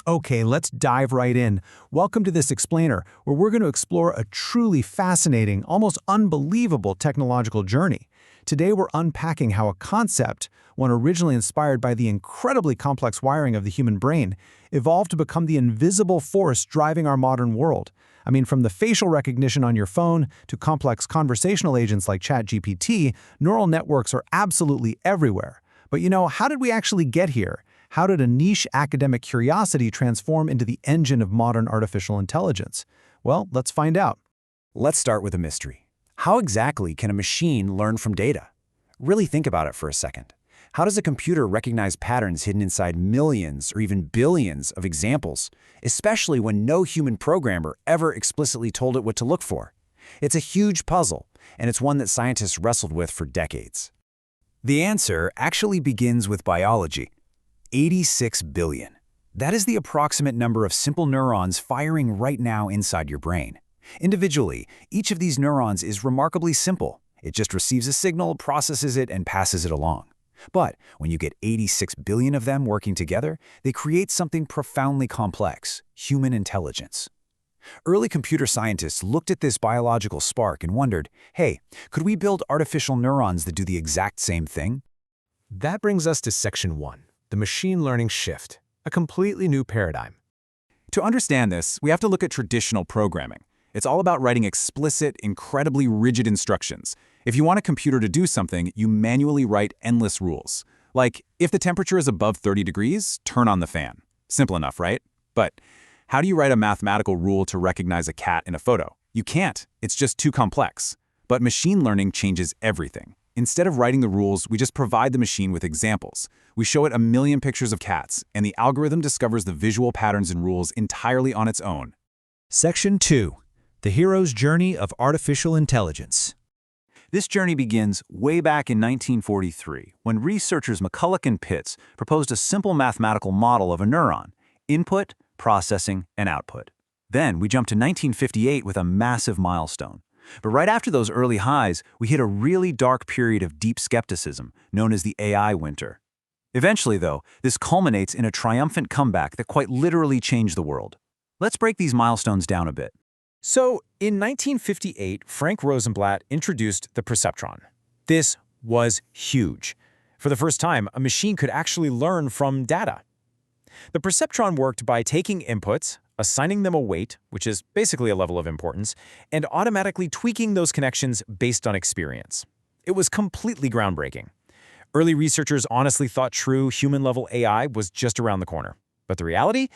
Okay, let's dive right in. Welcome to this explainer, where we're going to explore a truly fascinating, almost unbelievable technological journey. Today we're unpacking how a concept, one originally inspired by the incredibly complex wiring of the human brain, evolved to become the invisible force driving our modern world. I mean, from the facial recognition on your phone to complex conversational agents like ChatGPT, neural networks are absolutely everywhere. But how did we actually get here? How did a niche academic curiosity transform into the engine of modern artificial intelligence? Well, let's find out. Let's start with a mystery. How exactly can a machine learn from data? Really think about it for a second. How does a computer recognize patterns hidden inside millions or even billions of examples, especially when no human programmer ever explicitly told it what to look for? It's a huge puzzle, and it's one that scientists wrestled with for decades. The answer actually begins with biology. 86 billion. That is the approximate number of simple neurons firing right now inside your brain. Individually, each of these neurons is remarkably simple. It just receives a signal, processes it, and passes it along. But when you get 86 billion of them working together, they create something profoundly complex: human intelligence. Early computer scientists looked at this biological spark and wondered, hey, could we build artificial neurons that do the exact same thing? That brings us to Section 1, the machine learning shift, a completely new paradigm. To understand this, we have to look at traditional programming. It's all about writing explicit, incredibly rigid instructions. If you want a computer to do something, you manually write endless rules. Like, if the temperature is above 30 degrees, turn on the fan. Simple enough, right? But how do you write a mathematical rule to recognize a cat in a photo? You can't. It's just too complex. But machine learning changes everything. Instead of writing the rules, we just provide the machine with examples. We show it a million pictures of cats, and the algorithm discovers the visual patterns and rules entirely on its own. Section 2. The hero's journey of artificial intelligence. This journey begins way back in 1943, when researchers McCulloch and Pitts proposed a simple mathematical model of a neuron: input, processing, and output. Then we jump to 1958 with a massive milestone. But right after those early highs, we hit a really dark period of deep skepticism, known as the AI winter. Eventually, though, this culminates in a triumphant comeback that quite literally changed the world. Let's break these milestones down a bit. So, in 1958, Frank Rosenblatt introduced the perceptron. This was huge. For the first time, a machine could actually learn from data. The perceptron worked by taking inputs, assigning them a weight, which is basically a level of importance, and automatically tweaking those connections based on experience. It was completely groundbreaking. Early researchers honestly thought true human-level AI was just around the corner. But the reality?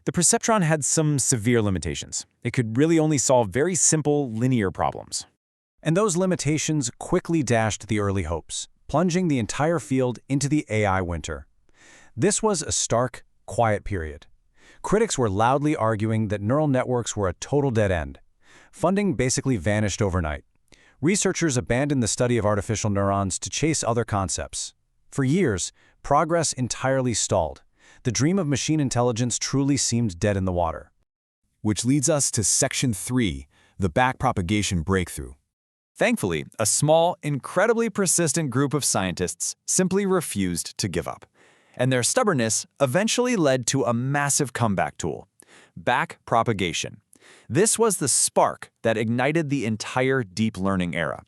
The perceptron had some severe limitations. It could really only solve very simple, linear problems. And those limitations quickly dashed the early hopes, plunging the entire field into the AI winter. This was a stark, quiet period. Critics were loudly arguing that neural networks were a total dead end. Funding basically vanished overnight. Researchers abandoned the study of artificial neurons to chase other concepts. For years, progress entirely stalled. The dream of machine intelligence truly seemed dead in the water. Which leads us to Section 3, the backpropagation breakthrough. Thankfully, a small, incredibly persistent group of scientists simply refused to give up. And their stubbornness eventually led to a massive comeback tool: backpropagation. This was the spark that ignited the entire deep learning era.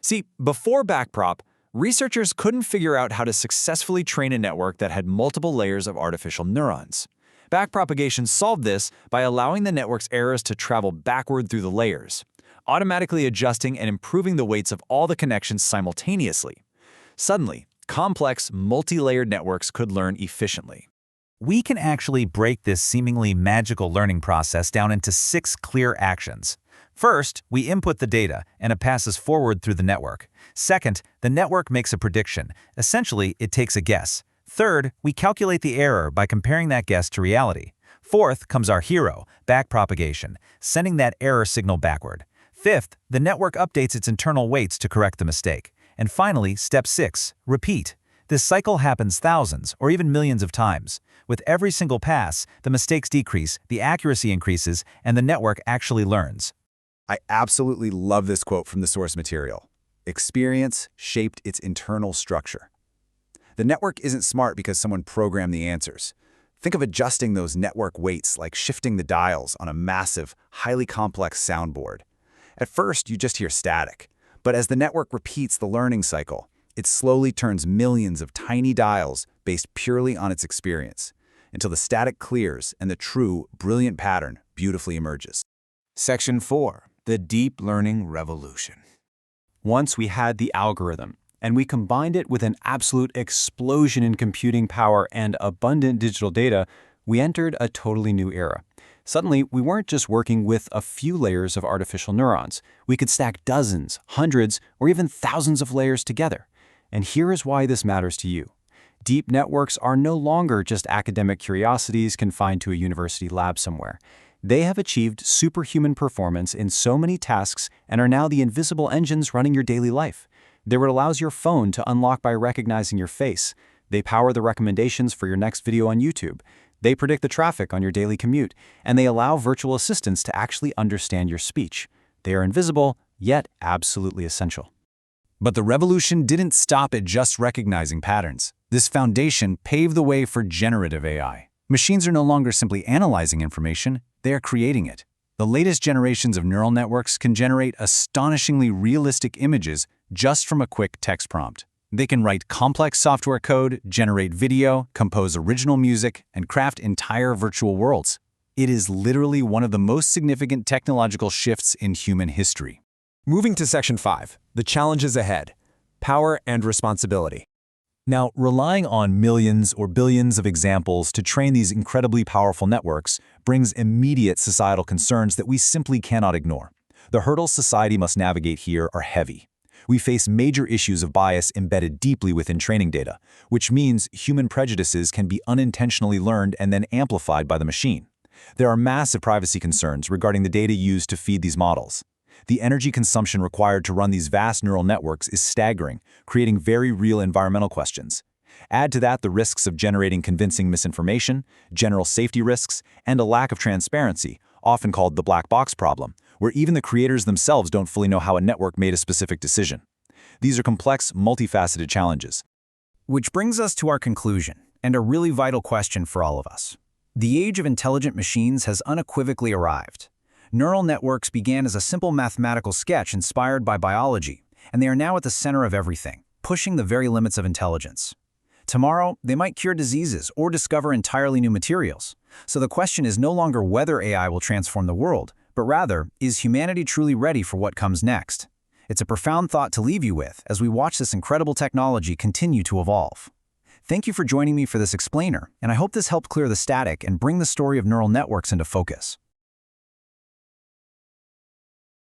See, before backprop, researchers couldn't figure out how to successfully train a network that had multiple layers of artificial neurons. Backpropagation solved this by allowing the network's errors to travel backward through the layers, automatically adjusting and improving the weights of all the connections simultaneously. Suddenly, complex, multi-layered networks could learn efficiently. We can actually break this seemingly magical learning process down into 6 clear actions. First, we input the data, and it passes forward through the network. Second, the network makes a prediction. Essentially, it takes a guess. Third, we calculate the error by comparing that guess to reality. Fourth comes our hero, backpropagation, sending that error signal backward. Fifth, the network updates its internal weights to correct the mistake. And finally, step 6, repeat. This cycle happens thousands or even millions of times. With every single pass, the mistakes decrease, the accuracy increases, and the network actually learns. I absolutely love this quote from the source material. Experience shaped its internal structure. The network isn't smart because someone programmed the answers. Think of adjusting those network weights like shifting the dials on a massive, highly complex soundboard. At first, you just hear static, but as the network repeats the learning cycle, it slowly turns millions of tiny dials based purely on its experience, until the static clears and the true, brilliant pattern beautifully emerges. Section 4. The Deep Learning Revolution. Once we had the algorithm, and we combined it with an absolute explosion in computing power and abundant digital data, we entered a totally new era. Suddenly, we weren't just working with a few layers of artificial neurons. We could stack dozens, hundreds, or even thousands of layers together. And here is why this matters to you. Deep networks are no longer just academic curiosities confined to a university lab somewhere. They have achieved superhuman performance in so many tasks and are now the invisible engines running your daily life. They're what allows your phone to unlock by recognizing your face. They power the recommendations for your next video on YouTube. They predict the traffic on your daily commute, and they allow virtual assistants to actually understand your speech. They are invisible, yet absolutely essential. But the revolution didn't stop at just recognizing patterns. This foundation paved the way for generative AI. Machines are no longer simply analyzing information, they are creating it. The latest generations of neural networks can generate astonishingly realistic images just from a quick text prompt. They can write complex software code, generate video, compose original music, and craft entire virtual worlds. It is literally one of the most significant technological shifts in human history. Moving to Section 5. The Challenges Ahead. Power and Responsibility. Now, relying on millions or billions of examples to train these incredibly powerful networks brings immediate societal concerns that we simply cannot ignore. The hurdles society must navigate here are heavy. We face major issues of bias embedded deeply within training data, which means human prejudices can be unintentionally learned and then amplified by the machine. There are massive privacy concerns regarding the data used to feed these models. The energy consumption required to run these vast neural networks is staggering, creating very real environmental questions. Add to that the risks of generating convincing misinformation, general safety risks, and a lack of transparency, often called the black box problem, where even the creators themselves don't fully know how a network made a specific decision. These are complex, multifaceted challenges. Which brings us to our conclusion, and a really vital question for all of us. The age of intelligent machines has unequivocally arrived. Neural networks began as a simple mathematical sketch inspired by biology, and they are now at the center of everything, pushing the very limits of intelligence. Tomorrow, they might cure diseases or discover entirely new materials. So the question is no longer whether AI will transform the world, but rather, is humanity truly ready for what comes next? It's a profound thought to leave you with as we watch this incredible technology continue to evolve. Thank you for joining me for this explainer, and I hope this helped clear the static and bring the story of neural networks into focus.